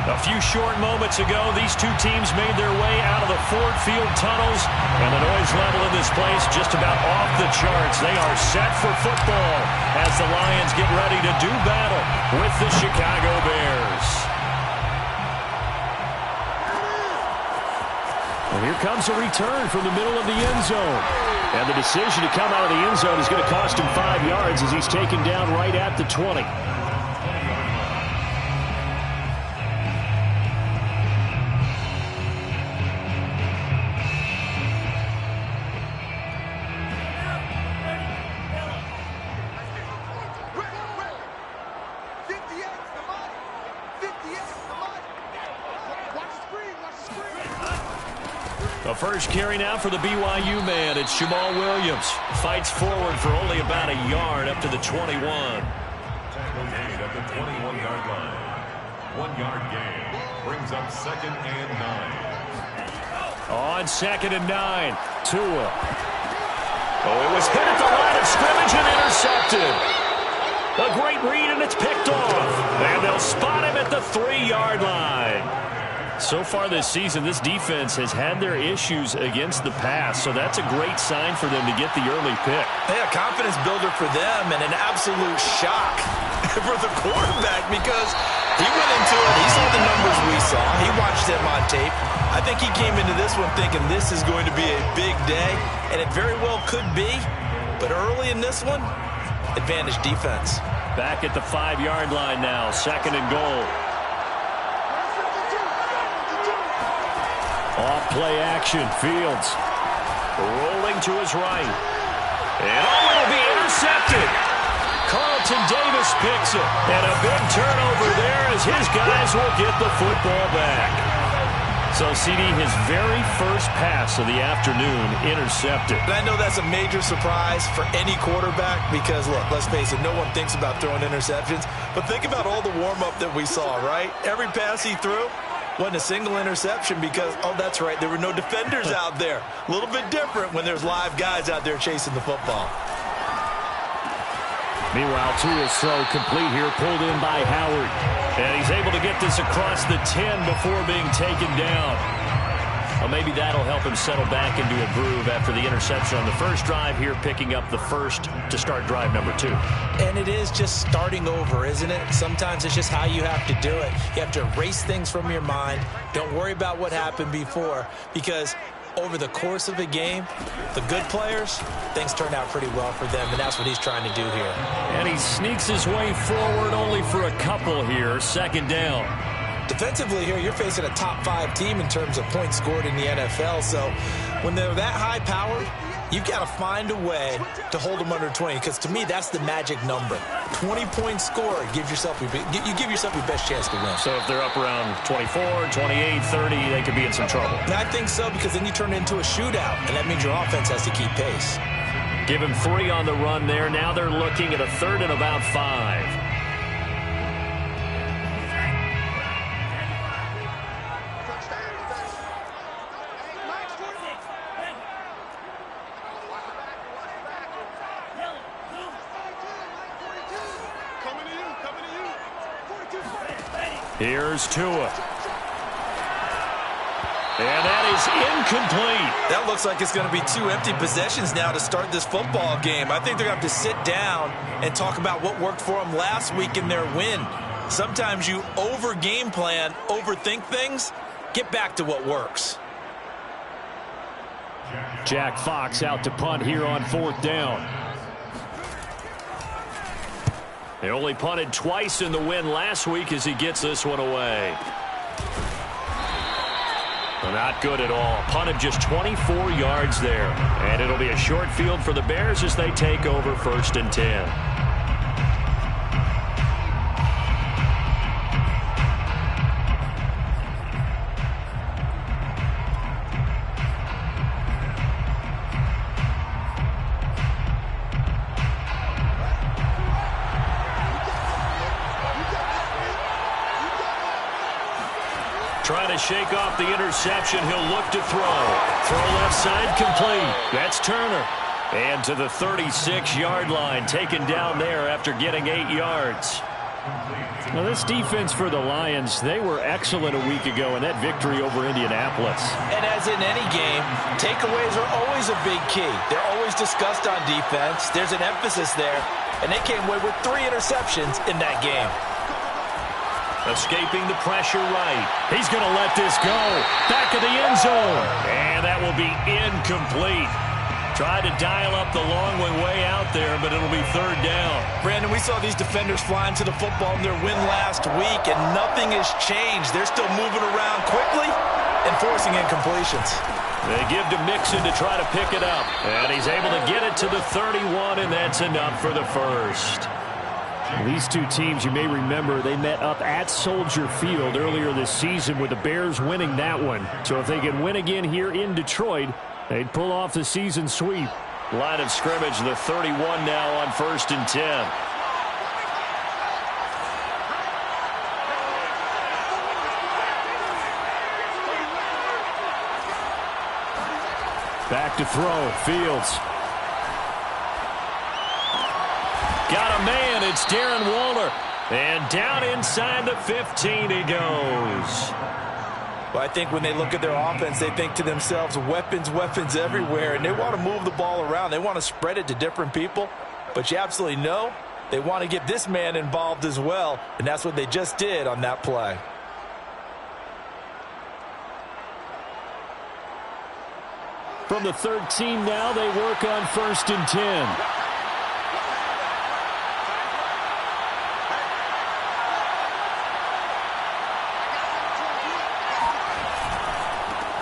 A few short moments ago, these two teams made their way out of the Ford Field tunnels, and the noise level in this place just about off the charts. They are set for football as the Lions get ready to do battle with the Chicago Bears. And here comes a return from the middle of the end zone. And the decision to come out of the end zone is going to cost him 5 yards as he's taken down right at the 20. A first carry now for the BYU man. It's Jamal Williams. Fights forward for only about a yard up to the 21. Tackle gain at the 21-yard line. 1 yard gain brings up 2nd and 9. On 2nd and 9, Tua. Oh, it was hit at the line of scrimmage and intercepted. A great read, and it's picked off. And they'll spot him at the 3-yard line. So far this season, this defense has had their issues against the pass, so that's a great sign for them to get the early pick. Yeah, confidence builder for them and an absolute shock for the quarterback because he went into it. He saw the numbers we saw. He watched them on tape. I think he came into this one thinking this is going to be a big day, and it very well could be. But early in this one, advantage defense. Back at the 5-yard line now, 2nd and goal. Off play action, Fields rolling to his right. And it'll be intercepted. Carlton Davis picks it. And a big turnover there as his guys will get the football back. So, CD, his very first pass of the afternoon intercepted. And I know that's a major surprise for any quarterback because, look, let's face it, no one thinks about throwing interceptions. But think about all the warm-up that we saw, right? Every pass he threw wasn't a single interception because, oh, that's right, there were no defenders out there. A little bit different when there's live guys out there chasing the football. Meanwhile, Tua's throw complete here, pulled in by Howard. And he's able to get this across the 10 before being taken down. Well, maybe that'll help him settle back into a groove after the interception on the first drive here, picking up the first to start drive number 2. And it is just starting over, isn't it? Sometimes it's just how you have to do it. You have to erase things from your mind. Don't worry about what happened before because over the course of a game, the good players, things turn out pretty well for them, and that's what he's trying to do here. And he sneaks his way forward only for a couple here, 2nd down. Defensively here, you're facing a top 5 team in terms of points scored in the NFL. So when they're that high powered, you've got to find a way to hold them under 20 because to me, that's the magic number. 20 points scored, you give yourself your best chance to win. So if they're up around 24, 28, 30, they could be in some trouble. And I think so because then you turn it into a shootout, and that means your offense has to keep pace. Give him 3 on the run there. Now they're looking at a 3rd and about 5. Here's Tua. And that is incomplete. That looks like it's going to be 2 empty possessions now to start this football game. I think they're going to have to sit down and talk about what worked for them last week in their win. Sometimes you over-game plan, overthink things. Get back to what works. Jack Fox out to punt here on 4th down. They only punted twice in the win last week as he gets this one away. Not good at all. Punt of just 24 yards there. And it'll be a short field for the Bears as they take over 1st and 10. Trying to shake off the interception. He'll look to throw. Throw left side complete. That's Turner. And to the 36-yard line, taken down there after getting 8 yards. Well, this defense for the Lions, they were excellent a week ago in that victory over Indianapolis. And as in any game, takeaways are always a big key. They're always discussed on defense. There's an emphasis there, and they came away with 3 interceptions in that game. Escaping the pressure right. He's going to let this go. Back of the end zone. And that will be incomplete. Tried to dial up the long way out there, but it'll be 3rd down. Brandon, we saw these defenders flying to the football in their win last week, and nothing has changed. They're still moving around quickly and forcing incompletions. They give to Mixon to try to pick it up. And he's able to get it to the 31, and that's enough for the first. These two teams, you may remember, they met up at Soldier Field earlier this season with the Bears winning that one. So if they can win again here in Detroit, they'd pull off the season sweep. Line of scrimmage, the 31 now on 1st and 10. Back to throw, Fields. Got a man, it's Darren Waller. And down inside the 15 he goes. Well, I think when they look at their offense, they think to themselves, weapons, weapons everywhere, and they want to move the ball around. They want to spread it to different people, but you absolutely know they want to get this man involved as well, and that's what they just did on that play. From the 13 now, they work on 1st and 10.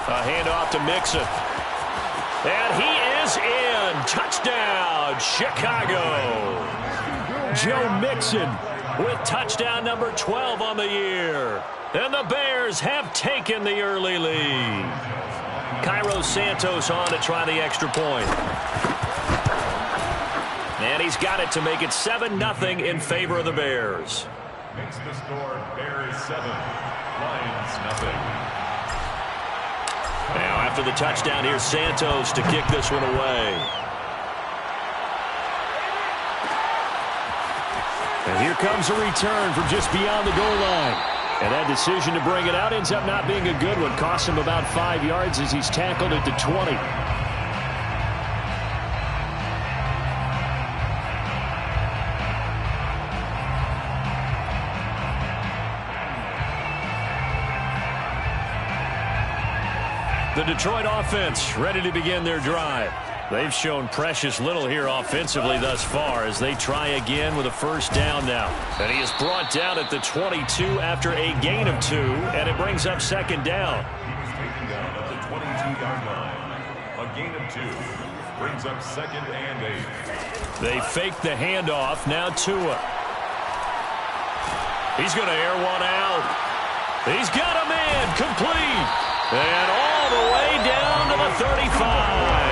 A handoff to Mixon. And he is in. Touchdown, Chicago. Joe Mixon with touchdown number 12 on the year. And the Bears have taken the early lead. Cairo Santos on to try the extra point. And he's got it to make it 7-0 in favor of the Bears. Makes the score Bears 7, Lions 0. Now after the touchdown, here's Santos to kick this one away. And here comes a return from just beyond the goal line. And that decision to bring it out ends up not being a good one. Costs him about 5 yards as he's tackled at the 20. The Detroit offense ready to begin their drive. They've shown precious little here offensively thus far as they try again with a 1st down now. And he is brought down at the 22 after a gain of 2, and it brings up 2nd down. He was taken down at the 22-yard line. A gain of 2 brings up 2nd and 8. They fake the handoff. Now Tua. He's going to air one out. He's got a man complete. And all the way down to the 35.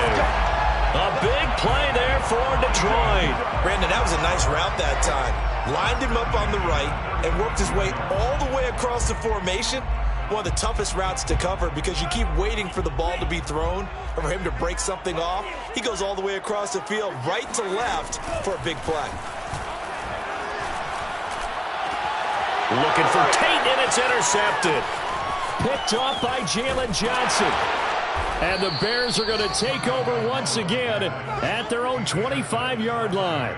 A big play there for Detroit. Brandon, that was a nice route that time. Lined him up on the right and worked his way all the way across the formation. One of the toughest routes to cover because you keep waiting for the ball to be thrown or for him to break something off. He goes all the way across the field, right to left for a big play. Looking for Tate, and it's intercepted. Picked off by Jalen Johnson. And the Bears are going to take over once again at their own 25-yard line.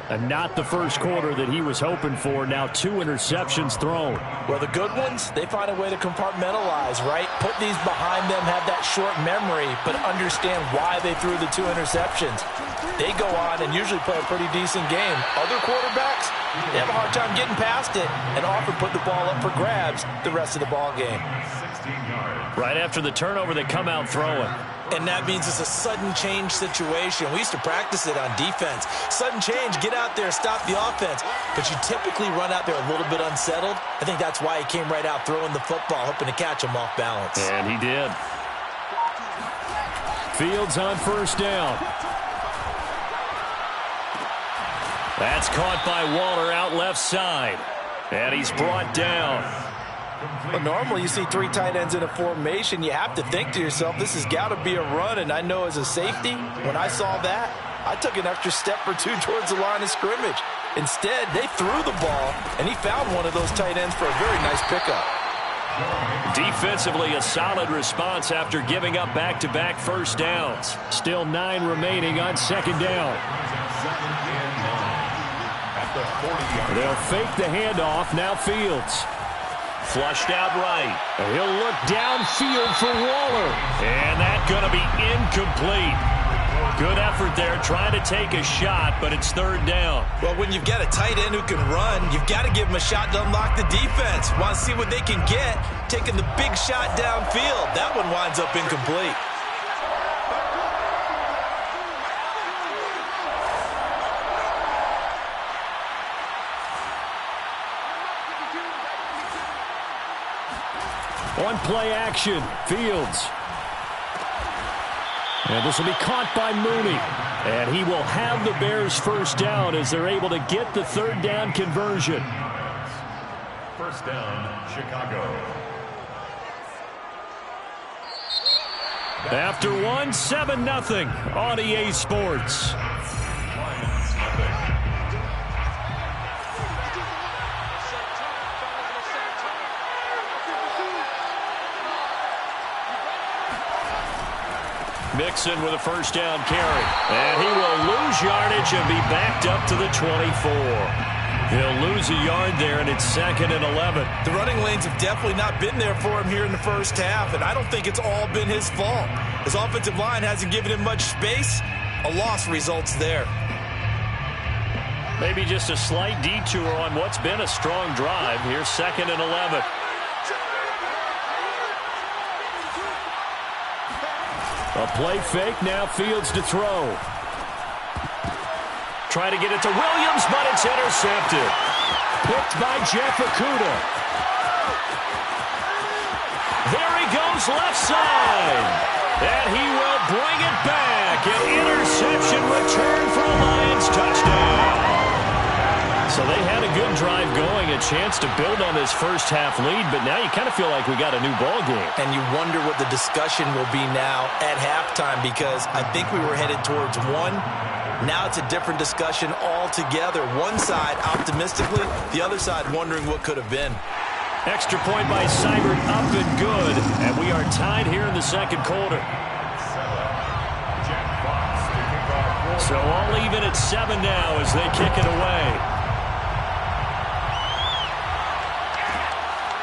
And not the first quarter that he was hoping for. Now 2 interceptions thrown. Well, the good ones, they find a way to compartmentalize, right? Put these behind them, have that short memory, but understand why they threw the 2 interceptions. They go on and usually play a pretty decent game. Other quarterbacks, they have a hard time getting past it and often put the ball up for grabs the rest of the ball game. 16 yards. Right after the turnover, they come out throwing. And that means it's a sudden change situation. We used to practice it on defense. Sudden change, get out there, stop the offense. But you typically run out there a little bit unsettled. I think that's why he came right out throwing the football, hoping to catch him off balance. And he did. Fields on 1st down. That's caught by Waller out left side. And he's brought down. But normally you see 3 tight ends in a formation, you have to think to yourself, this has got to be a run. And I know as a safety, when I saw that, I took an extra step or 2 towards the line of scrimmage. Instead, they threw the ball, and he found one of those tight ends for a very nice pickup. Defensively, a solid response after giving up back-to-back first downs. Still 9 remaining on second down. Second and 9 at the 40-yard line. They'll fake the handoff. Now Fields. Flushed out right. He'll look downfield for Waller. And that's going to be incomplete. Good effort there trying to take a shot, but it's third down. Well, when you've got a tight end who can run, you've got to give him a shot to unlock the defense. Want to see what they can get, taking the big shot downfield. That one winds up incomplete. On play action, Fields. And this will be caught by Mooney. And he will have the Bears first down as they're able to get the third down conversion. First down, Chicago. After one, 7-0 on EA Sports. Lions nothing. Mixon with a first down carry. And he will lose yardage and be backed up to the 24. He'll lose a yard there, and it's 2nd and 11. The running lanes have definitely not been there for him here in the first half, and I don't think it's all been his fault. His offensive line hasn't given him much space. A loss results there. Maybe just a slight detour on what's been a strong drive. Here's 2nd and 11. A play fake, now Fields to throw. Try to get it to Williams, but it's intercepted. Picked by Jeff Okudah. There he goes, left side. And he will bring it back. An interception return for a Lions touchdown. So they had a good drive going, a chance to build on this first half lead, but now you kind of feel like we got a new ball game. And you wonder what the discussion will be now at halftime, because I think we were headed towards one. Now it's a different discussion altogether. One side optimistically, the other side wondering what could have been. Extra point by Seibert, up and good, and we are tied here in the second quarter. So all even at 7 now as they kick it away.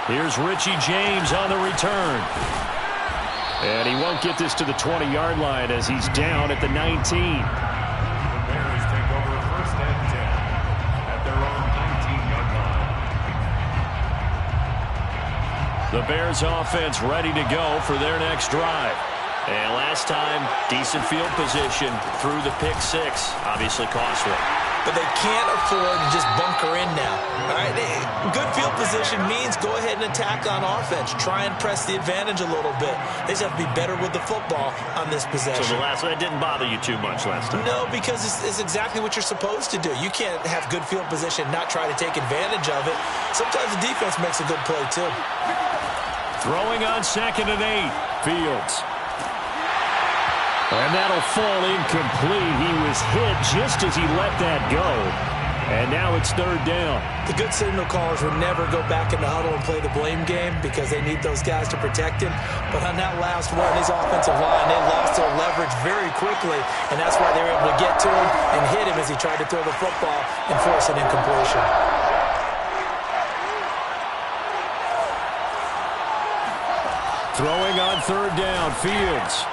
Here's Richie James on the return. And he won't get this to the 20-yard line as he's down at the 19. The Bears take over first and 10 at their own 19-yard line. The Bears offense ready to go for their next drive. And last time, decent field position through the pick six. Obviously costly. But they can't afford to just bunker in now. All right, good field position means go ahead and attack on offense. Try and press the advantage a little bit. They just have to be better with the football on this possession. So that didn't bother you too much last time? No, because it's exactly what you're supposed to do. You can't have good field position, not try to take advantage of it. Sometimes the defense makes a good play, too. Throwing on 2nd and 8. Fields. And that'll fall incomplete. He was hit just as he let that go. And now it's third down. The good signal callers will never go back in the huddle and play the blame game because they need those guys to protect him. But on that last one, his offensive line, they lost their leverage very quickly, and that's why they were able to get to him and hit him as he tried to throw the football and force an incompletion. Throwing on third down, Fields.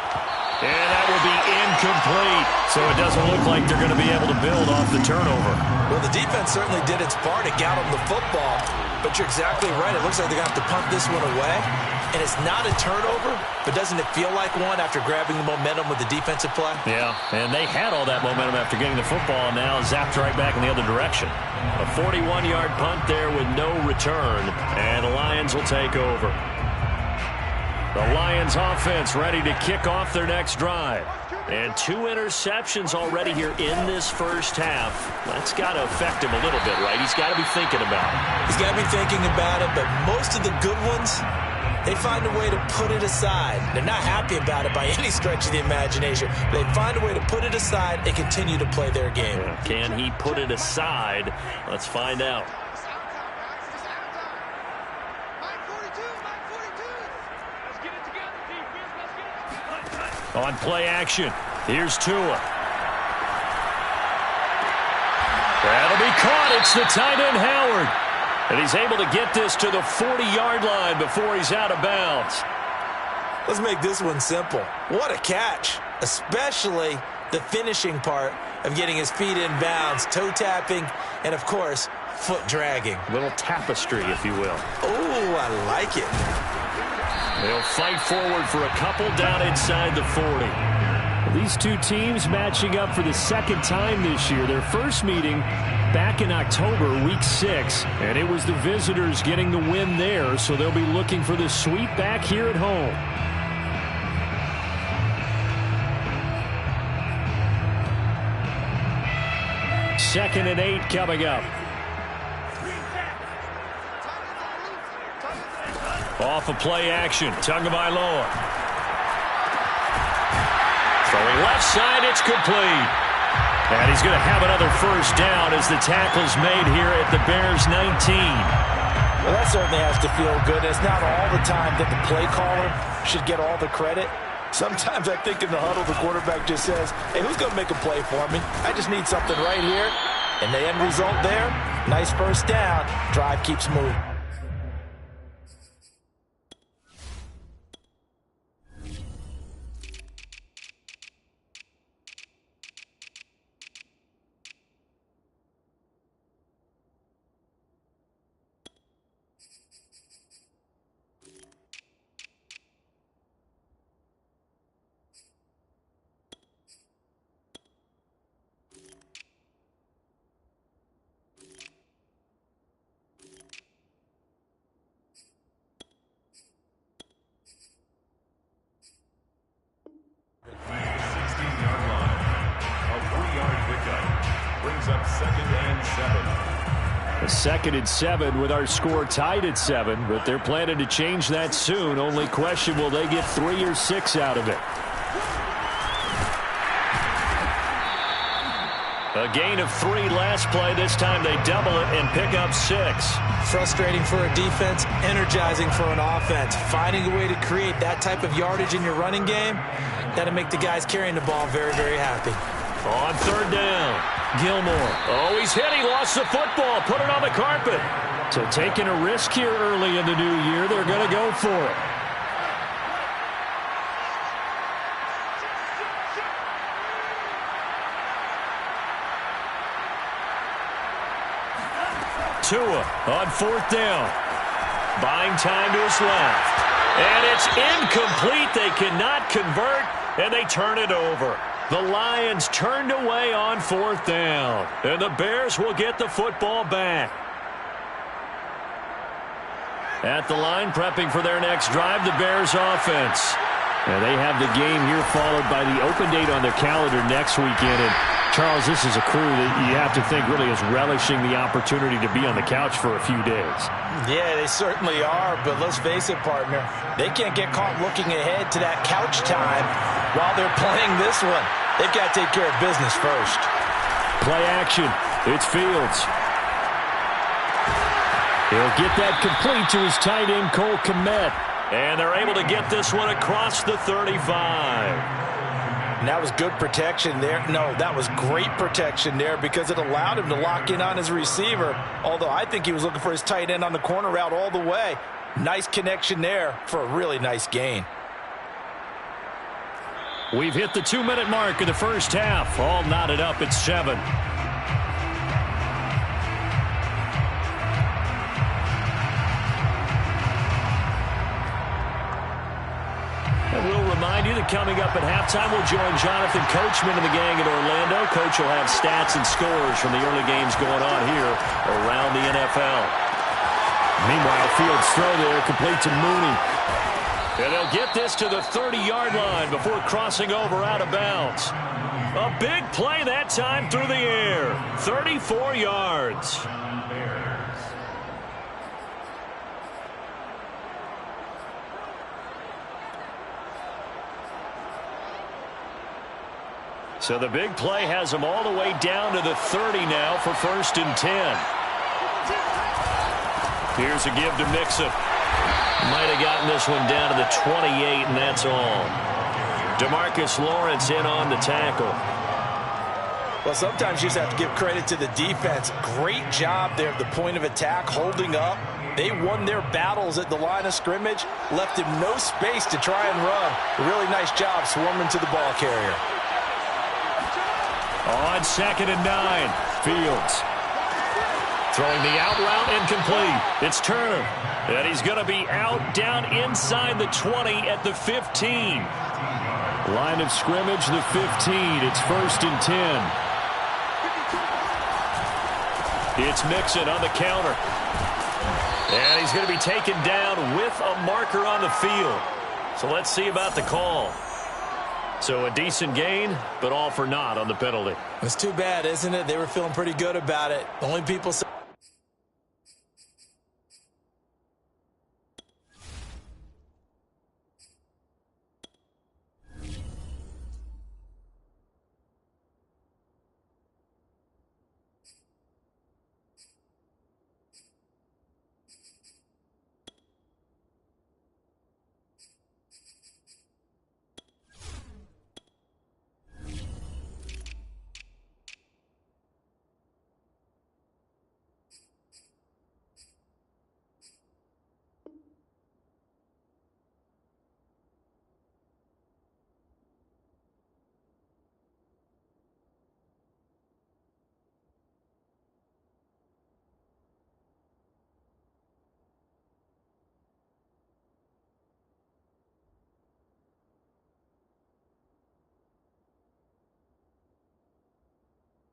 And that will be incomplete. So it doesn't look like they're going to be able to build off the turnover. Well, the defense certainly did its part. It got them the football. But you're exactly right. It looks like they're going to have to punt this one away. And it's not a turnover, but doesn't it feel like one after grabbing the momentum with the defensive play? Yeah, and they had all that momentum after getting the football, and now zapped right back in the other direction. A 41-yard punt there with no return, and the Lions will take over. The Lions offense ready to kick off their next drive. And 2 interceptions already here in this first half. That's got to affect him a little bit, right? He's got to be thinking about it. He's got to be thinking about it, but most of the good ones, they find a way to put it aside. They're not happy about it by any stretch of the imagination. They find a way to put it aside and continue to play their game. Can he put it aside? Let's find out. On play action, here's Tua. That'll be caught. It's the tight end, Howard. And he's able to get this to the 40-yard line before he's out of bounds. Let's make this one simple. What a catch, especially the finishing part of getting his feet in bounds, toe tapping, and, of course, foot dragging. A little tapestry, if you will. Oh, I like it. They'll fight forward for a couple down inside the 40. These two teams matching up for the second time this year. Their first meeting back in October, week 6, and it was the visitors getting the win there, so they'll be looking for the sweep back here at home. Second and 8 coming up. Off of play action, Tagovailoa. Throwing left side, it's complete. And he's going to have another first down as the tackle's made here at the Bears 19. Well, that certainly has to feel good. It's not all the time that the play caller should get all the credit. Sometimes I think in the huddle, the quarterback just says, hey, who's going to make a play for me? I just need something right here. And the end result there, nice first down. Drive keeps moving. Second and 7 with our score tied at 7, but they're planning to change that soon. Only question, will they get 3 or 6 out of it? A gain of 3 last play. This time they double it and pick up 6. Frustrating for a defense, energizing for an offense. Finding a way to create that type of yardage in your running game, that'll make the guys carrying the ball very, very happy. On third down, Gilmore. Oh, he's hit. He lost the football. Put it on the carpet. So taking a risk here early in the new year. They're going to go for it. Tua on fourth down. Buying time to his left. And it's incomplete. They cannot convert, and they turn it over. The Lions turned away on fourth down, and the Bears will get the football back. At the line, prepping for their next drive, the Bears offense. And they have the game here followed by the open date on their calendar next weekend. And Charles, this is a crew that you have to think really is relishing the opportunity to be on the couch for a few days. Yeah, they certainly are, but let's face it, partner. They can't get caught looking ahead to that couch time while they're playing this one. They've got to take care of business first. Play action. It's Fields. He'll get that complete to his tight end, Cole Kmet. And they're able to get this one across the 35. And that was good protection there. No, that was great protection there because it allowed him to lock in on his receiver. Although I think he was looking for his tight end on the corner route all the way. Nice connection there for a really nice gain. We've hit the 2-minute mark of the first half. All knotted up at 7. And we'll remind you that coming up at halftime, we'll join Jonathan Coachman and the gang in Orlando. Coach will have stats and scores from the early games going on here around the NFL. Meanwhile, Fields throw there, complete to Mooney. And they'll get this to the 30-yard line before crossing over out of bounds. A big play that time through the air. 34 yards. So the big play has them all the way down to the 30 now for 1st and 10. Here's a give to Mixon. Might have gotten this one down to the 28, and that's all. DeMarcus Lawrence in on the tackle. Well, sometimes you just have to give credit to the defense. Great job there at the point of attack, holding up. They won their battles at the line of scrimmage, left him no space to try and run. A really nice job swarming to the ball carrier. On 2nd and 9, Fields. Throwing the out route incomplete. It's Turner. And he's going to be out down inside the 20 at the 15. Line of scrimmage, the 15. It's 1st and 10. It's Mixon on the counter. And he's going to be taken down with a marker on the field. So let's see about the call. So a decent gain, but all for naught on the penalty. It's too bad, isn't it? They were feeling pretty good about it. The only people...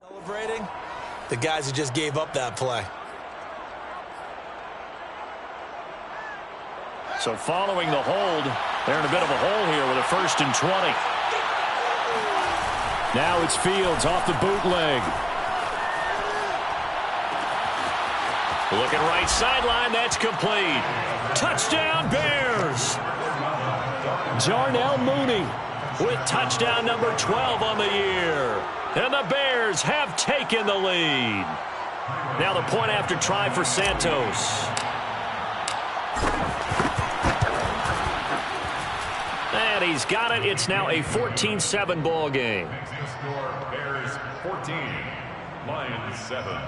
Celebrating the guys who just gave up that play. So following the hold, they're in a bit of a hole here with a 1st and 20. Now it's Fields off the bootleg. Looking right sideline, that's complete. Touchdown Bears! Jarnell Mooney with touchdown number 12 on the year. And the Bears have taken the lead. Now the point after try for Santos. And he's got it. It's now a 14-7 ball game. Score, Bears 14, Lions 7.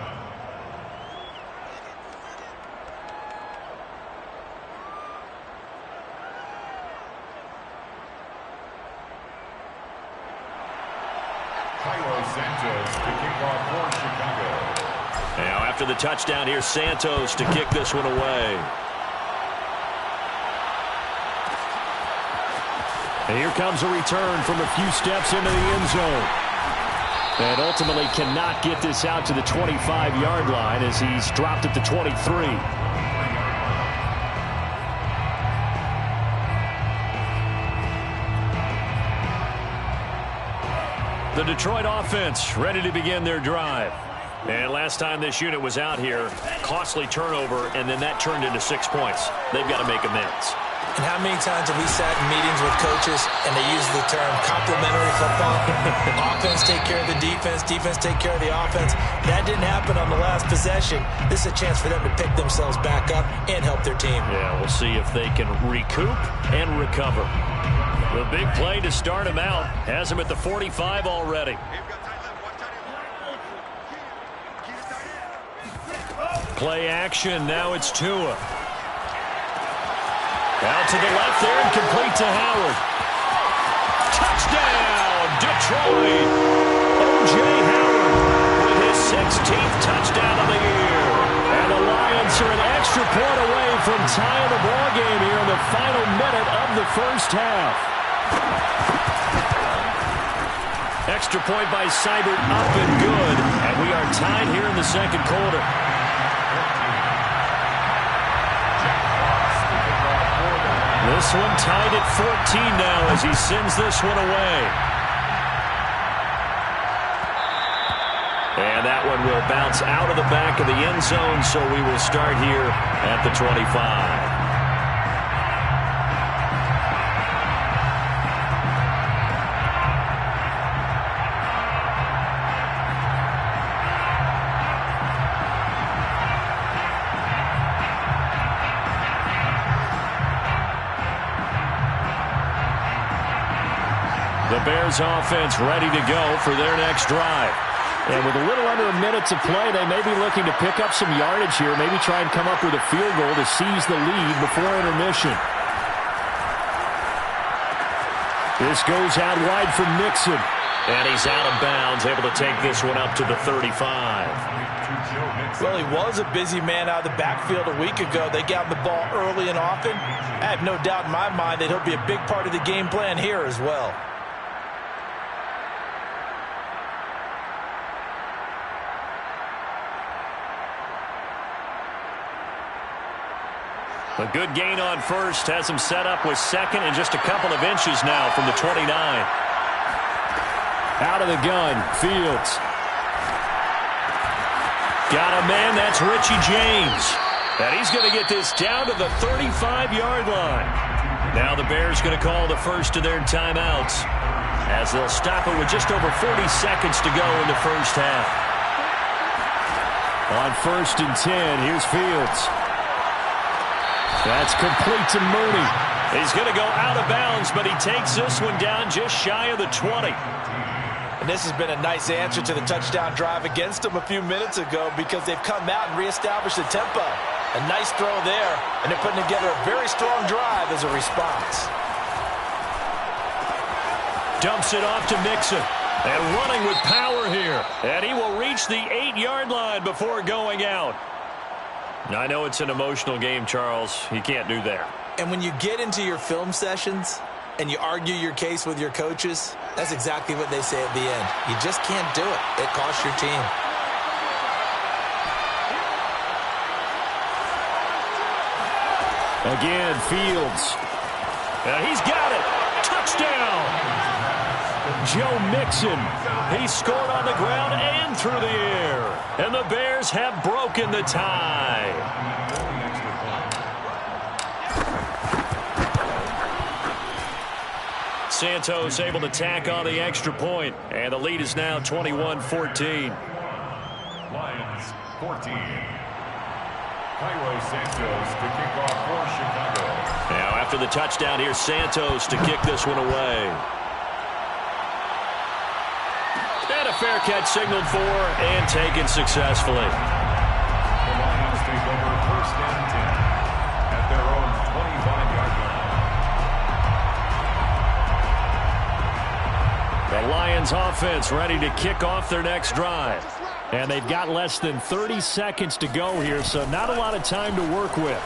Santos to kick off for Chicago. Now after the touchdown, here's Santos to kick this one away. And here comes a return from a few steps into the end zone. And ultimately cannot get this out to the 25-yard line as he's dropped at the 23. The Detroit offense ready to begin their drive. And last time this unit was out here, costly turnover, and then that turned into 6 points. They've got to make amends. And how many times have we sat in meetings with coaches and they use the term complementary football? Offense take care of the defense, defense take care of the offense. That didn't happen on the last possession. This is a chance for them to pick themselves back up and help their team. Yeah, we'll see if they can recoup and recover. The big play to start him out has him at the 45 already. Play action. Now it's Tua. Out to the left there and complete to Howard. Touchdown, Detroit. O.J. Howard with his 16th touchdown of the year. And the Lions are an extra point away from tying the ball game here in the final minute of the first half. Extra point by Seibert up and good. And we are tied here in the second quarter. This one tied at 14 now as he sends this one away. And that one will bounce out of the back of the end zone, so we will start here at the 25. The Bears offense ready to go for their next drive. And with a little under a minute to play, they may be looking to pick up some yardage here, maybe try and come up with a field goal to seize the lead before intermission. This goes out wide for Mixon. And he's out of bounds, able to take this one up to the 35. Well, he was a busy man out of the backfield a week ago. They got the ball early and often. I have no doubt in my mind that he'll be a big part of the game plan here as well. A good gain on first has him set up with second and just a couple of inches now from the 29. Out of the gun, Fields. Got a man, that's Richie James. And he's going to get this down to the 35-yard line. Now the Bears going to call the first of their timeouts as they'll stop it with just over 40 seconds to go in the first half. On 1st and 10, here's Fields. That's complete to Mooney. He's going to go out of bounds, but he takes this one down just shy of the 20. And this has been a nice answer to the touchdown drive against them a few minutes ago because they've come out and reestablished the tempo. A nice throw there, and they're putting together a very strong drive as a response. Dumps it off to Mixon. And running with power here. And he will reach the 8-yard line before going out. I know it's an emotional game, Charles. You can't do that. And when you get into your film sessions and you argue your case with your coaches, that's exactly what they say at the end. You just can't do it. It costs your team. Again, Fields. And he's got it. Touchdown. Joe Mixon. He scored on the ground and through the air. And the Bears have broken the tie. Santos able to tack on the extra point. And the lead is now 21-14. Lions 14. Cairo Santos to kick off for Chicago. Now after the touchdown, here's Santos to kick this one away. And a fair catch signaled for and taken successfully. The Lions take over 1st and 10 at their own 25-yard line. The Lions offense ready to kick off their next drive. And they've got less than 30 seconds to go here, so not a lot of time to work with.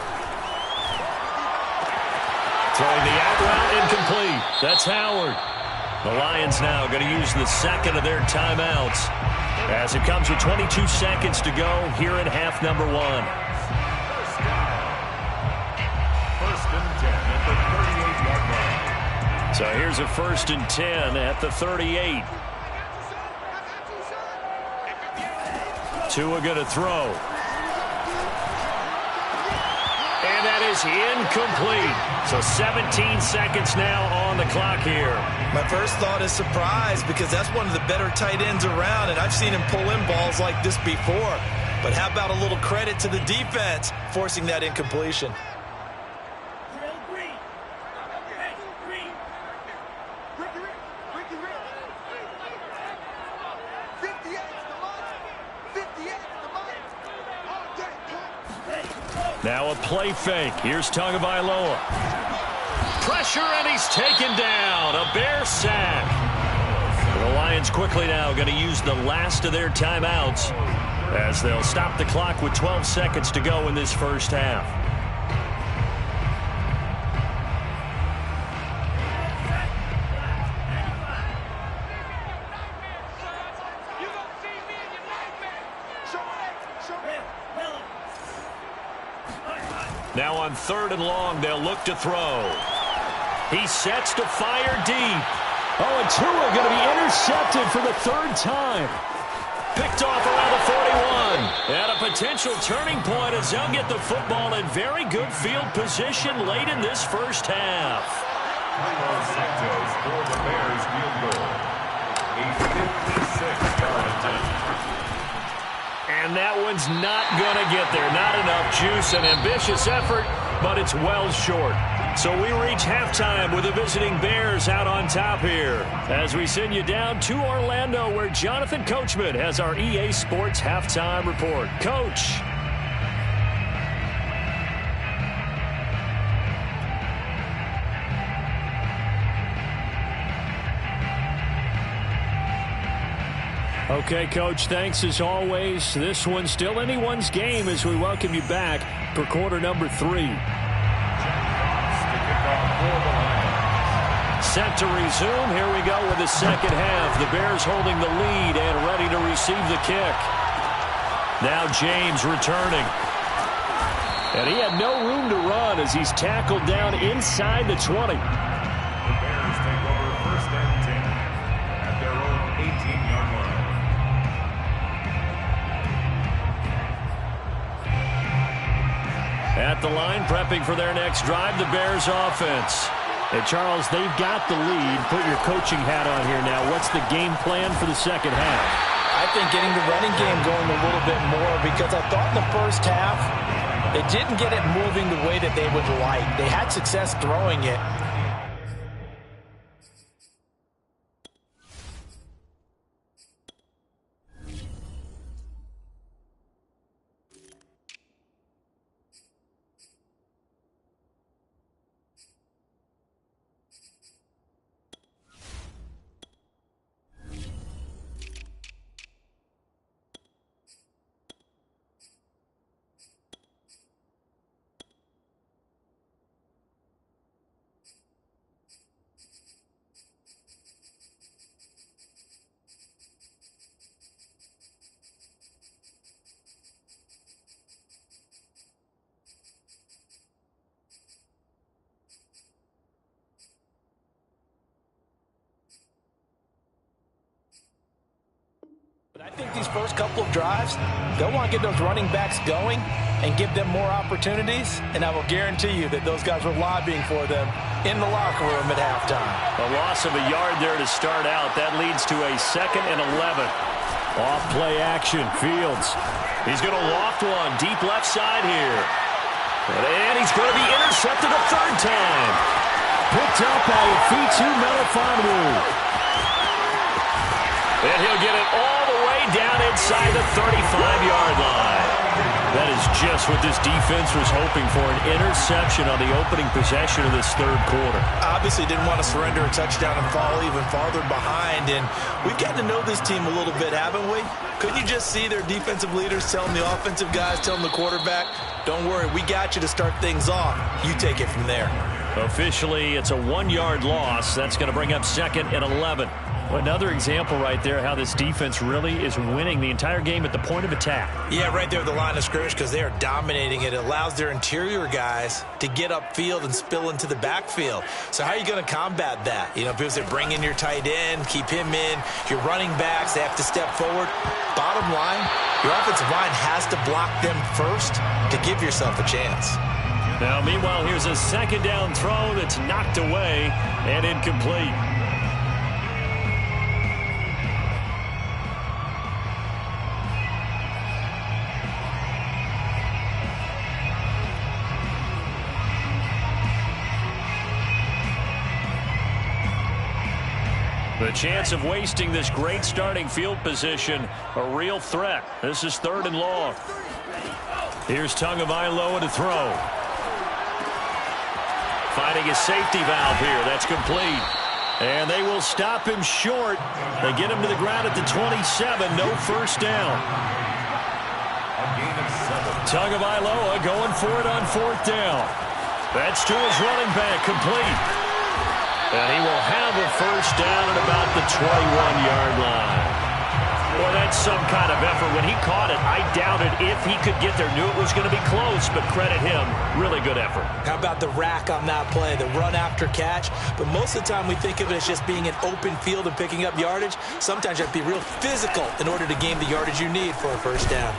Throwing the out route incomplete. That's Howard. The Lions now going to use the second of their timeouts as it comes with 22 seconds to go here in half number 1. 1st and 10 at the 38-yard line. So here's a 1st and 10 at the 38. Tua going to throw. And that is incomplete. So 17 seconds now on the clock here. My first thought is surprise because that's one of the better tight ends around, and I've seen him pull in balls like this before. But how about a little credit to the defense forcing that incompletion? Now a play fake. Here's Tagovailoa. Pressure, and he's taken down. A Bear sack. The Lions quickly now going to use the last of their timeouts as they'll stop the clock with 12 seconds to go in this first half. Now on 3rd and long, they'll look to throw. He sets to fire deep. Oh, and Tua going to be intercepted for the 3rd time. Picked off around the 41. And a potential turning point as they'll get the football in very good field position late in this first half. Cairo Santos for the Bears field goal. A 56-yard attempt. And that one's not going to get there. Not enough juice, an ambitious effort, but it's well short. So we reach halftime with the visiting Bears out on top here as we send you down to Orlando where Jonathan Coachman has our EA Sports Halftime Report. Coach. Okay, Coach, thanks as always. This one's still anyone's game as we welcome you back for quarter number 3. Set to resume. Here we go with the second half. The Bears holding the lead and ready to receive the kick. Now James returning. And he had no room to run as he's tackled down inside the 20. The Bears take over first and 10 at their own 18-yard line. At the line, prepping for their next drive, the Bears offense. And Charles, they've got the lead. Put your coaching hat on here now. What's the game plan for the second half? I think getting the running game going a little bit more because I thought in the first half they didn't get it moving the way that they would like. They had success throwing it. But I think these first couple of drives, they'll want to get those running backs going and give them more opportunities, and I will guarantee you that those guys were lobbying for them in the locker room at halftime. A loss of a yard there to start out. That leads to a 2nd and 11. Off play action, Fields. He's going to loft one deep left side here. And he's going to be intercepted a third time. Picked up by Fitu Melifonwu. And he'll get it all the way down inside the 35-yard line. That is just what this defense was hoping for, an interception on the opening possession of this third quarter. Obviously didn't want to surrender a touchdown and fall even farther behind, and we've gotten to know this team a little bit, haven't we? Couldn't you just see their defensive leaders telling the offensive guys, telling the quarterback, don't worry, we got you to start things off. You take it from there. Officially, it's a 1-yard loss. That's going to bring up 2nd and 11. Another example right there how this defense really is winning the entire game at the point of attack. Yeah, right there at the line of scrimmage because they are dominating it. It allows their interior guys to get upfield and spill into the backfield. So how are you going to combat that? You know, because they bring in your tight end, keep him in. Your running backs, they have to step forward. Bottom line, your offensive line has to block them first to give yourself a chance. Now, meanwhile, here's a second down throw that's knocked away and incomplete. The chance of wasting this great starting field position, a real threat. This is 3rd and long. Here's Tagovailoa to throw. Finding his safety valve here. That's complete. And they will stop him short. They get him to the ground at the 27. No first down. Tagovailoa going for it on 4th down. That's to his running back, complete. And he will have a first down at about the 21-yard line. Boy, that's some kind of effort. When he caught it, I doubted if he could get there. Knew it was going to be close, but credit him. Really good effort. How about the rack on that play, the run after catch? But most of the time we think of it as just being an open field and picking up yardage. Sometimes you have to be real physical in order to gain the yardage you need for a first down.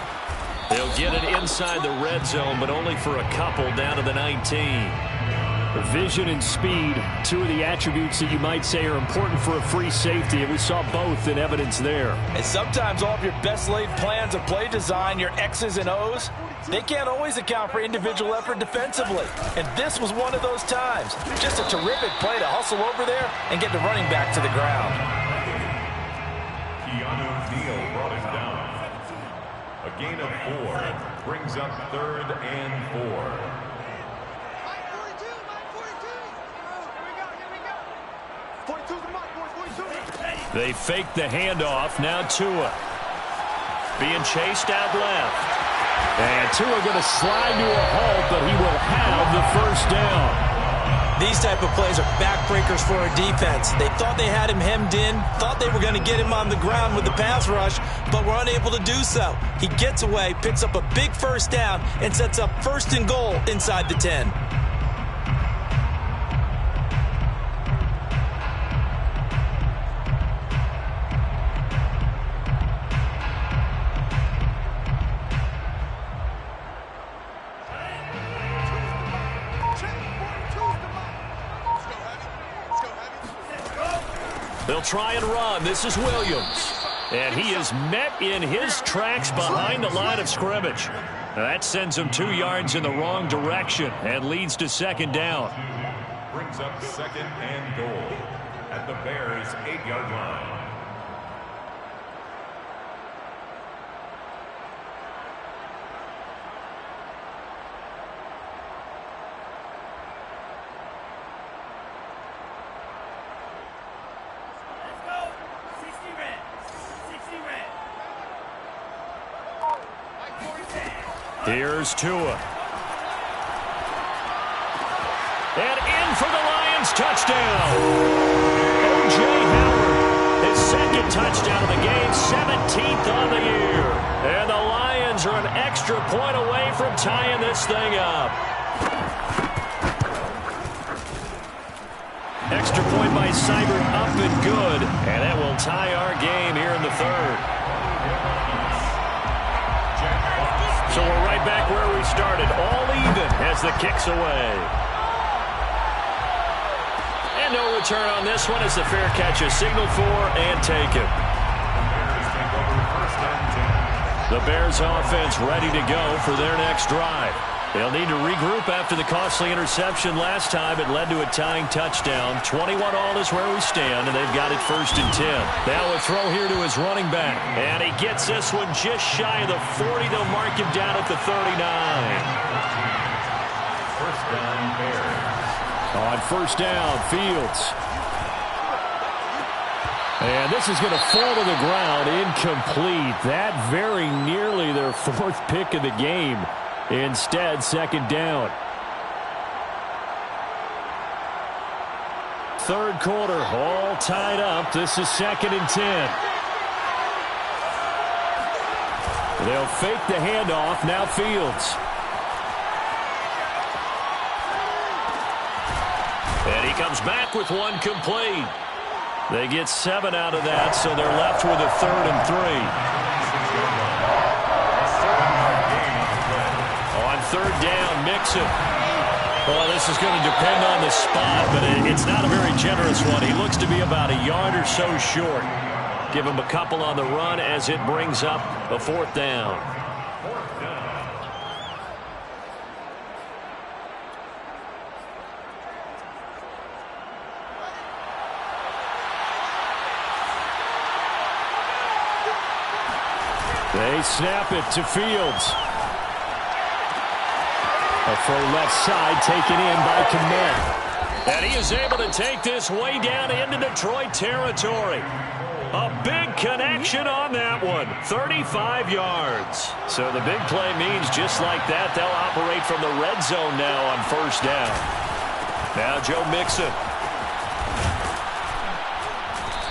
They'll get it inside the red zone, but only for a couple down to the 19. Vision and speed, two of the attributes that you might say are important for a free safety, and we saw both in evidence there. And sometimes all of your best laid plans of play design, your X's and O's, they can't always account for individual effort defensively. And this was one of those times. Just a terrific play to hustle over there and get the running back to the ground. Keanu Neal brought him down. A gain of 4 brings up 3rd and 4. They fake the handoff. Now Tua being chased out left. And Tua going to slide to a halt, but he will have the first down. These type of plays are backbreakers for a defense. They thought they had him hemmed in, thought they were going to get him on the ground with the pass rush, but were unable to do so. He gets away, picks up a big first down, and sets up 1st and goal inside the 10. They'll try and run. This is Williams. And he is met in his tracks behind the line of scrimmage. Now that sends him 2 yards in the wrong direction and leads to 2nd down. Brings up 2nd and goal at the Bears' 8-yard line. Here's Tua. And in for the Lions touchdown. O.J. Howard, his 2nd touchdown of the game, 17th on the year. And the Lions are an extra point away from tying this thing up. Extra point by Seibert, up and good. And that will tie our game here in the 3rd. So we're right back where we started, all even as the kick's away. And no return on this one as the fair catch is signaled for and taken. The Bears offense ready to go for their next drive. They'll need to regroup after the costly interception last time. It led to a tying touchdown. 21 all is where we stand, and they've got it 1st and 10. Now a throw here to his running back. And he gets this one just shy of the 40. They'll mark him down at the 39. 1st down, Bears. On 1st down, Fields. And this is going to fall to the ground, incomplete. That very nearly their 4th pick of the game. Instead, 2nd down. 3rd quarter, all tied up. This is 2nd and 10. They'll fake the handoff. Now Fields. And he comes back with one complete. They get 7 out of that, so they're left with a 3rd and 3. 3rd down, Mixon. Well, this is going to depend on the spot, but it's not a very generous one. He looks to be about a yard or so short. Give him a couple on the run as it brings up a 4th down. They snap it to Fields. A throw left side taken in by Kmet. And he is able to take this way down into Detroit territory. A big connection on that one. 35 yards. So the big play means just like that, they'll operate from the red zone now on 1st down. Now Joe Mixon.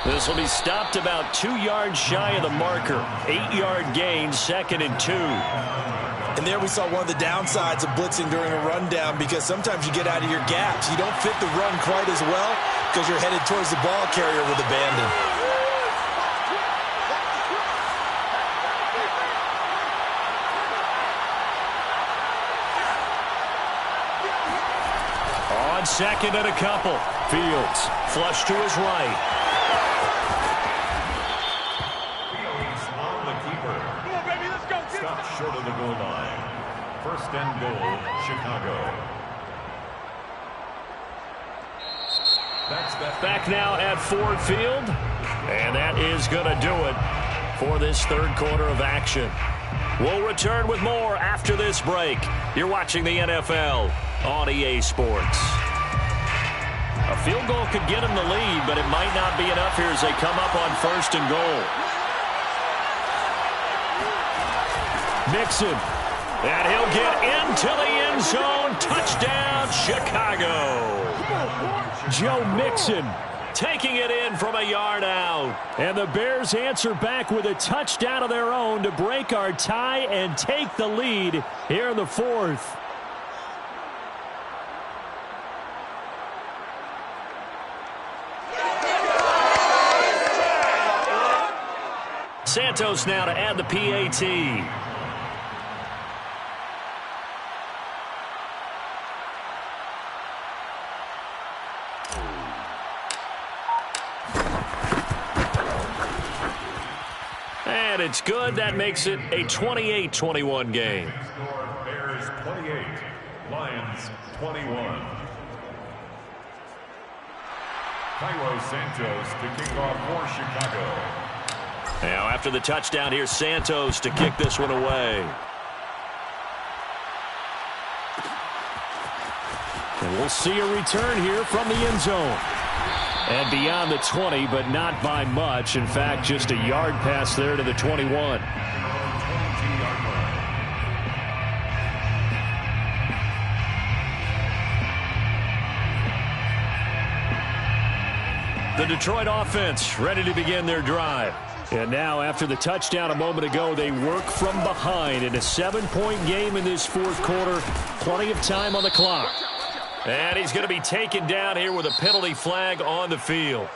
This will be stopped about 2 yards shy of the marker. 8-yard gain, 2nd and 2. And there we saw one of the downsides of blitzing during a rundown, because sometimes you get out of your gaps. You don't fit the run quite as well because you're headed towards the ball carrier with abandon. 2nd and a couple. Fields flush to his right. Fields on the keeper. Come on, baby, let's go. Stop short of the goal line. 1st and goal, Chicago. Back now at Ford Field. And that is going to do it for this 3rd quarter of action. We'll return with more after this break. You're watching the NFL on EA Sports. A field goal could get him the lead, but it might not be enough here as they come up on 1st and goal. Mixon. And he'll get into the end zone. Touchdown, Chicago. Joe Mixon taking it in from a yard out. And the Bears answer back with a touchdown of their own to break our tie and take the lead here in the 4th. Santos now to add the PAT. And it's good. That makes it a 28-21 game. Score Bears 28, Lions 21. Cairo Santos to kick off for Chicago. Now after the touchdown, here's Santos to kick this one away. And we'll see a return here from the end zone. And beyond the 20, but not by much. In fact, just a yard pass there to the 21. 22-yard line. The Detroit offense ready to begin their drive. And now after the touchdown a moment ago, they work from behind in a 7-point game in this 4th quarter. Plenty of time on the clock. And he's going to be taken down here with a penalty flag on the field.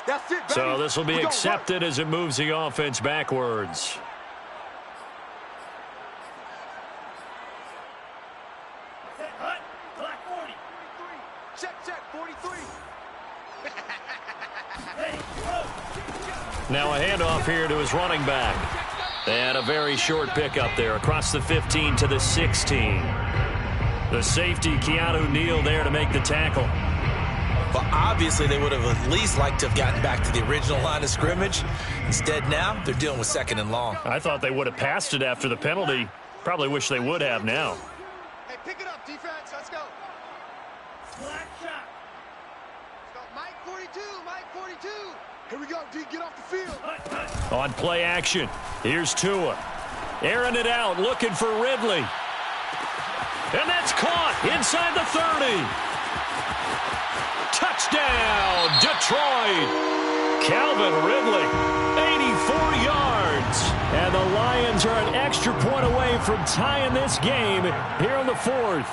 That's it, baby. So this will be accepted as it moves the offense backwards. Check, 43. Now a handoff here to his running back. And a very short pickup there across the 15 to the 16. The safety, Keanu Neal, there to make the tackle. But obviously they would have at least liked to have gotten back to the original line of scrimmage. Instead now, they're dealing with 2nd and long. I thought they would have passed it after the penalty. Probably wish they would have now. Hey, pick it up, defense. Let's go. Flat shot. Let's go. Mike 42, Mike 42. Here we go, D. Get off the field. On play action, here's Tua. Airing it out, looking for Ridley. And that's caught inside the 30. Touchdown, Detroit. Calvin Ridley, 84 yards. And the Lions are an extra point away from tying this game here in the 4th.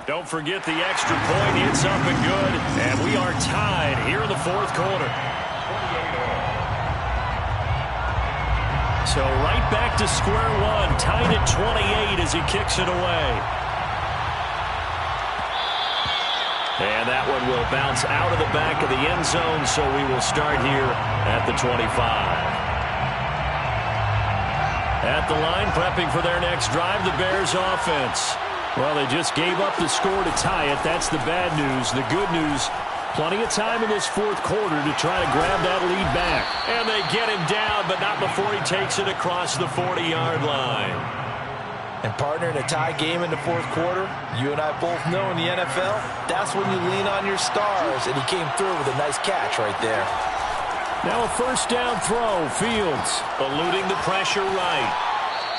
Don't forget the extra point. It's up and good. And we are tied here in the 4th quarter. So right back to square one, tied at 28 as he kicks it away. And that one will bounce out of the back of the end zone, so we will start here at the 25. At the line, prepping for their next drive, the Bears offense. Well, they just gave up the score to tie it. That's the bad news. The good news, plenty of time in this 4th quarter to try to grab that lead back. And they get him down, but not before he takes it across the 40-yard line. And partner, in a tie game in the 4th quarter, you and I both know in the NFL, that's when you lean on your stars. And he came through with a nice catch right there. Now a 1st down throw. Fields eluding the pressure right.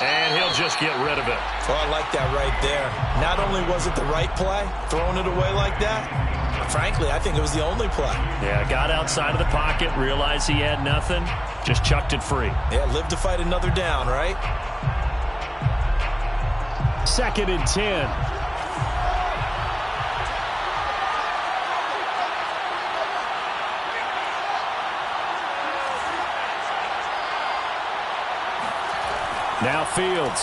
And he'll just get rid of it. Oh, I like that right there. Not only was it the right play, throwing it away like that, but frankly, I think it was the only play. Yeah, got outside of the pocket, realized he had nothing, just chucked it free. Yeah, live to fight another down, right? 2nd and 10. Now Fields.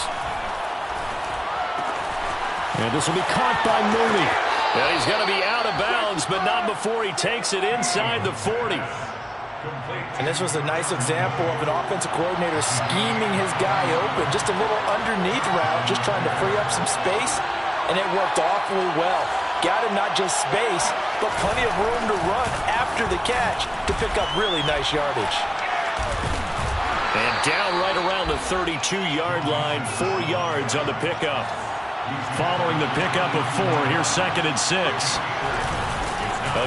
And this will be caught by Mooney. And he's going to be out of bounds, but not before he takes it inside the 40. And this was a nice example of an offensive coordinator scheming his guy open. Just a little underneath route, just trying to free up some space. And it worked awfully well. Got him not just space, but plenty of room to run after the catch to pick up really nice yardage. And down right around the 32-yard line, 4 yards on the pickup. Following the pickup of 4, here's 2nd and 6.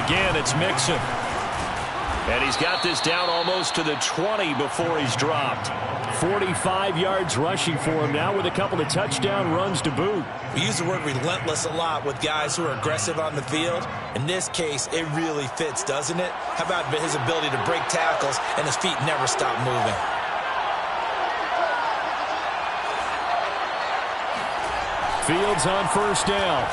Again, it's Mixon. And he's got this down almost to the 20 before he's dropped. 45 yards rushing for him now with a couple of touchdown runs to boot. We use the word relentless a lot with guys who are aggressive on the field. In this case, it really fits, doesn't it? How about his ability to break tackles and his feet never stop moving? Fields on 1st down.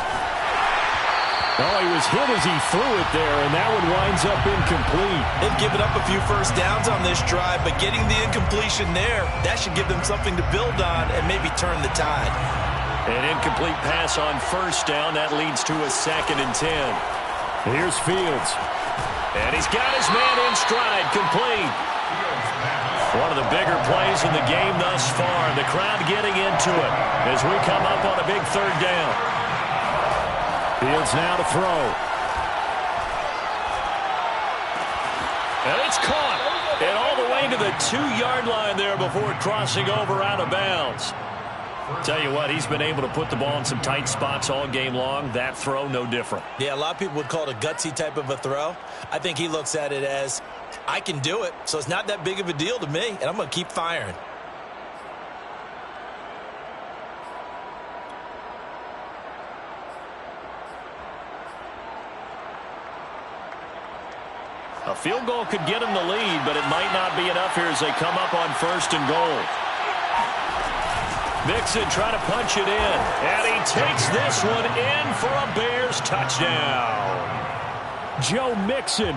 Oh, he was hit as he threw it there, and that one winds up incomplete. They've given up a few first downs on this drive, but getting the incompletion there, that should give them something to build on and maybe turn the tide. An incomplete pass on 1st down. That leads to a 2nd and 10. Here's Fields. And he's got his man in stride, complete. One of the bigger plays in the game thus far. The crowd getting into it as we come up on a big 3rd down. Fields now to throw. And it's caught. And all the way to the 2-yard line there before crossing over out of bounds. Tell you what, he's been able to put the ball in some tight spots all game long. That throw, no different. Yeah, a lot of people would call it a gutsy type of a throw. I think he looks at it as, I can do it, so it's not that big of a deal to me, and I'm going to keep firing. A field goal could get him the lead, but it might not be enough here as they come up on 1st and goal. Mixon trying to punch it in, and he takes this one in for a Bears touchdown. Joe Mixon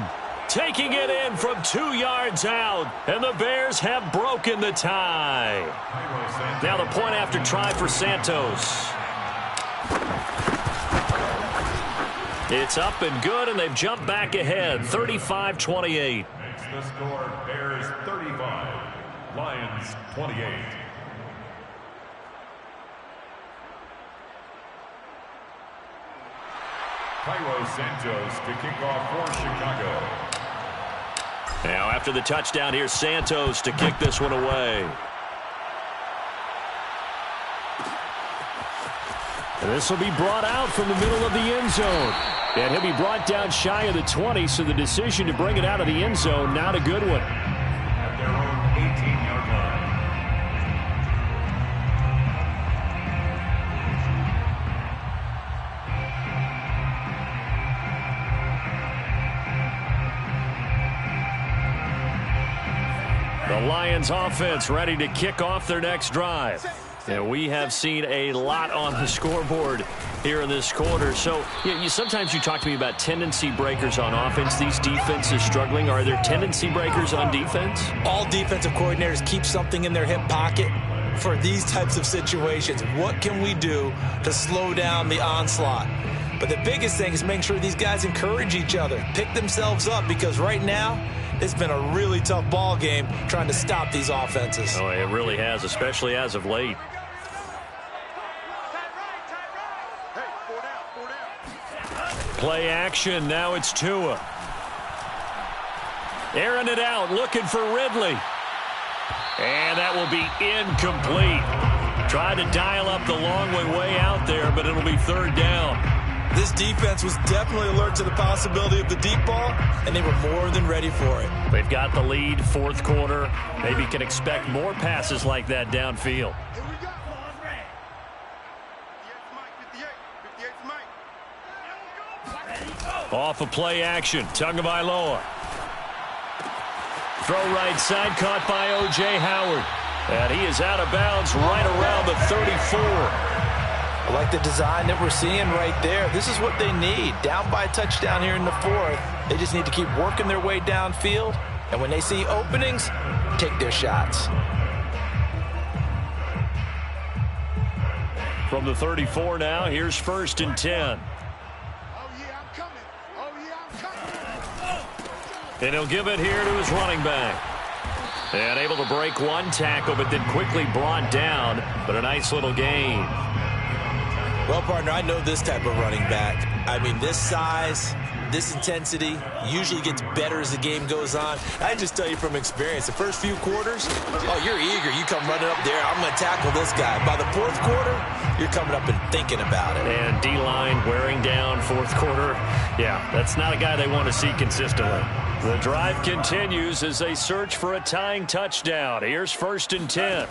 taking it in from 2 yards out, and the Bears have broken the tie. Now the point after try for Santos. It's up and good, and they've jumped back ahead, 35-28. The score, Bears 35, Lions 28. Cairo Santos to kick off for Chicago. Now after the touchdown, here's Santos to kick this one away. This will be brought out from the middle of the end zone. And he'll be brought down shy of the 20, so the decision to bring it out of the end zone, not a good one. At their own 18-yard line. The Lions offense ready to kick off their next drive. And we have seen a lot on the scoreboard here in this quarter. So sometimes you talk to me about tendency breakers on offense. These defenses struggling. Are there tendency breakers on defense? All defensive coordinators keep something in their hip pocket for these types of situations. What can we do to slow down the onslaught? But the biggest thing is making sure these guys encourage each other, pick themselves up, because right now it's been a really tough ball game trying to stop these offenses. Oh, it really has, especially as of late. Play action. Now it's Tua. Airing it out, looking for Ridley. And that will be incomplete. Tried to dial up the long way out there, but it'll be 3rd down. This defense was definitely alert to the possibility of the deep ball, and they were more than ready for it. They've got the lead, 4th quarter. Maybe can expect more passes like that downfield. Off of play action, Tagovailoa. Throw right side, caught by O.J. Howard. And he is out of bounds right around the 34. I like the design that we're seeing right there. This is what they need. Down by a touchdown here in the 4th. They just need to keep working their way downfield. And when they see openings, take their shots. From the 34 now, here's 1st and 10. Oh, yeah, I'm coming. Oh, yeah, I'm coming. And he'll give it here to his running back. And able to break one tackle, but then quickly brought down. But a nice little gain. Well, partner, I know this type of running back. I mean, this size, this intensity usually gets better as the game goes on. I just tell you from experience, the first few quarters, oh, you're eager. You come running up there, I'm going to tackle this guy. By the 4th quarter, you're coming up and thinking about it. And D-line wearing down 4th quarter. Yeah, that's not a guy they want to see consistently. The drive continues as they search for a tying touchdown. Here's 1st and 10.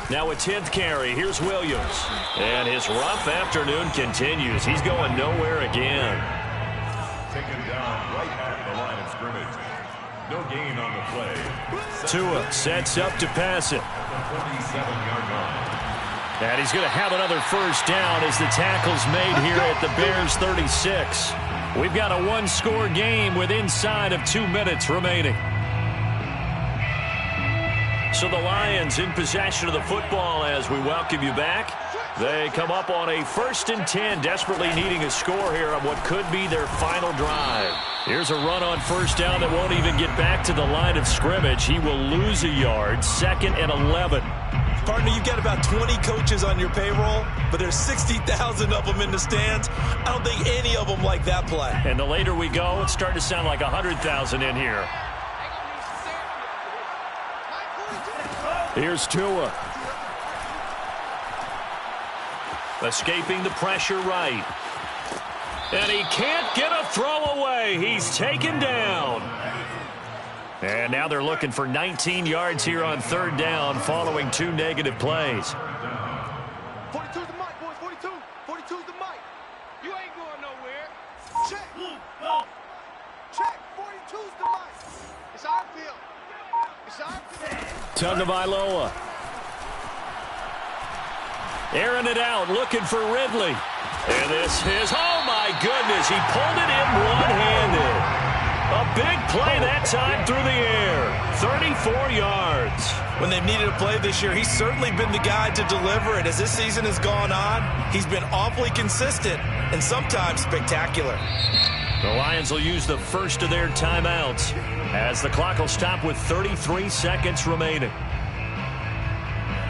Now a 10th carry. Here's Williams. And his rough afternoon continues. He's going nowhere again. Taken down right at the line of scrimmage. No gain on the play. Tua sets up to pass it. At the 47-yard line. And he's going to have another 1st down as the tackle's made here at the Bears 36. We've got a 1-score game with inside of 2 minutes remaining. So the Lions in possession of the football as we welcome you back. They come up on a 1st and 10, desperately needing a score here on what could be their final drive. Here's a run on 1st down that won't even get back to the line of scrimmage. He will lose a yard, 2nd and 11. Partner, you've got about 20 coaches on your payroll, but there's 60,000 of them in the stands. I don't think any of them like that play. And the later we go, it's starting to sound like 100,000 in here. Here's Tua. Escaping the pressure right. And he can't get a throw away. He's taken down. And now they're looking for 19 yards here on 3rd down following 2 negative plays. 42's the mic, boys. 42. 42's the mic. You ain't going nowhere. Check. Check. 42's the mic. It's our field. It's our field. Tagovailoa. Airing it out, looking for Ridley. And this is, oh my goodness, he pulled it in one-handed. A big play that time through the air. 34 yards. When they've needed a play this year, he's certainly been the guy to deliver. And as this season has gone on, he's been awfully consistent and sometimes spectacular. The Lions will use the first of their timeouts as the clock will stop with 33 seconds remaining.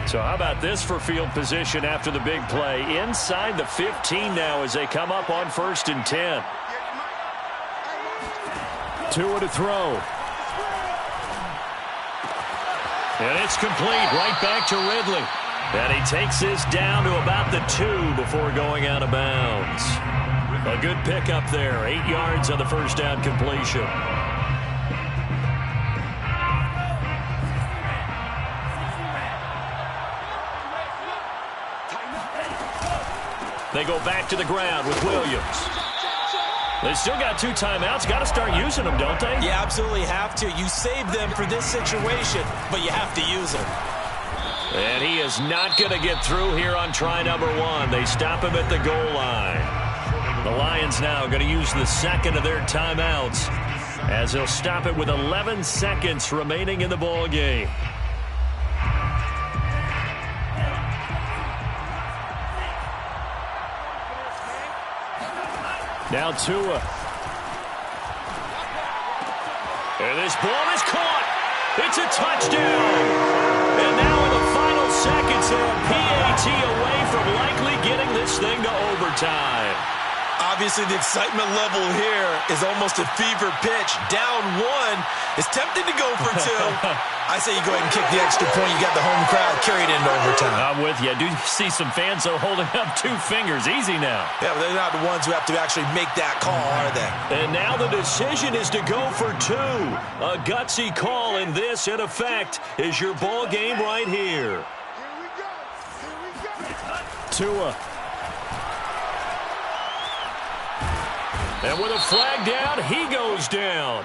So how about this for field position after the big play? Inside the 15 now as they come up on 1st and 10. Tua to throw. And it's complete right back to Ridley. And he takes this down to about the 2 before going out of bounds. A good pickup there. 8 yards on the 1st down completion. They go back to the ground with Williams. They still got 2 timeouts. Got to start using them, don't they? You absolutely have to. You save them for this situation, but you have to use them. And he is not going to get through here on try number 1. They stop him at the goal line. The Lions now going to use the 2nd of their timeouts as they'll stop it with 11 seconds remaining in the ball game. Now Tua. And this ball is caught. It's a touchdown. And now in the final seconds, they're a PAT away from likely getting this thing to overtime. Obviously, the excitement level here is almost a fever pitch. Down 1. It's tempting to go for 2. I say you go ahead and kick the extra point. You got the home crowd carried into overtime. I'm with you. I do see some fans though holding up 2 fingers. Easy now. Yeah, but they're not the ones who have to actually make that call, are they? And now the decision is to go for 2. A gutsy call, and this, in effect, is your ball game right here. Here we go. Here we go. Tua. And with a flag down, he goes down.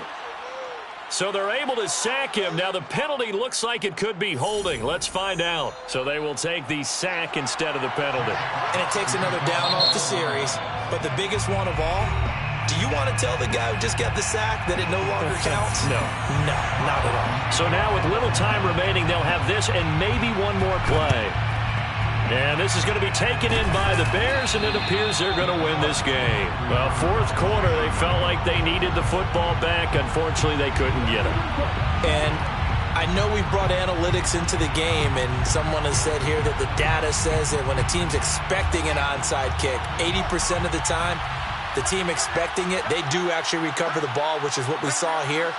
So they're able to sack him. Now the penalty looks like it could be holding. Let's find out. So they will take the sack instead of the penalty. And it takes another down off the series. But the biggest one of all, do you want to tell the guy who just got the sack that it no longer counts? No. No, not at all. So now with little time remaining, they'll have this and maybe one more play. And this is going to be taken in by the Bears, and it appears they're going to win this game. Well, fourth quarter, they felt like they needed the football back. Unfortunately, they couldn't get it. And I know we brought analytics into the game, and someone has said here that the data says that when a team's expecting an onside kick, 80% of the time, the team expecting it, they do actually recover the ball, which is what we saw here.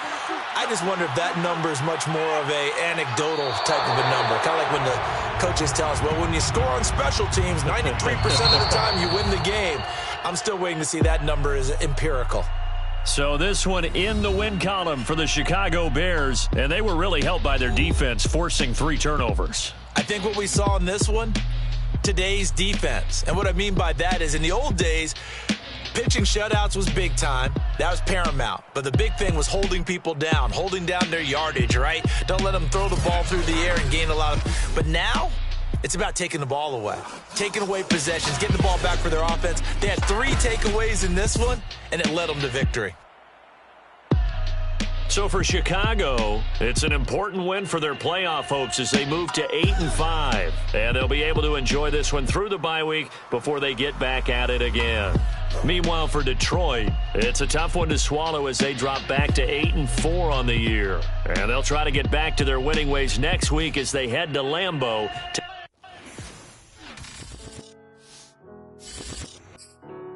I just wonder if that number is much more of a anecdotal type of a number. Kind of like when the coaches tell us, well, when you score on special teams, 93% of the time you win the game. I'm still waiting to see that number is empirical. So this one in the win column for the Chicago Bears, and they were really helped by their defense, forcing 3 turnovers. I think what we saw in this one, today's defense. And what I mean by that is in the old days, pitching shutouts was big time. That was paramount. But the big thing was holding people down, holding down their yardage, right? Don't let them throw the ball through the air and gain a lot of... But now, it's about taking the ball away, taking away possessions, getting the ball back for their offense. They had 3 takeaways in this one, and it led them to victory. So for Chicago, it's an important win for their playoff hopes as they move to 8-5. And they'll be able to enjoy this one through the bye week before they get back at it again. Meanwhile, for Detroit, it's a tough one to swallow as they drop back to 8-4 on the year. And they'll try to get back to their winning ways next week as they head to Lambeau to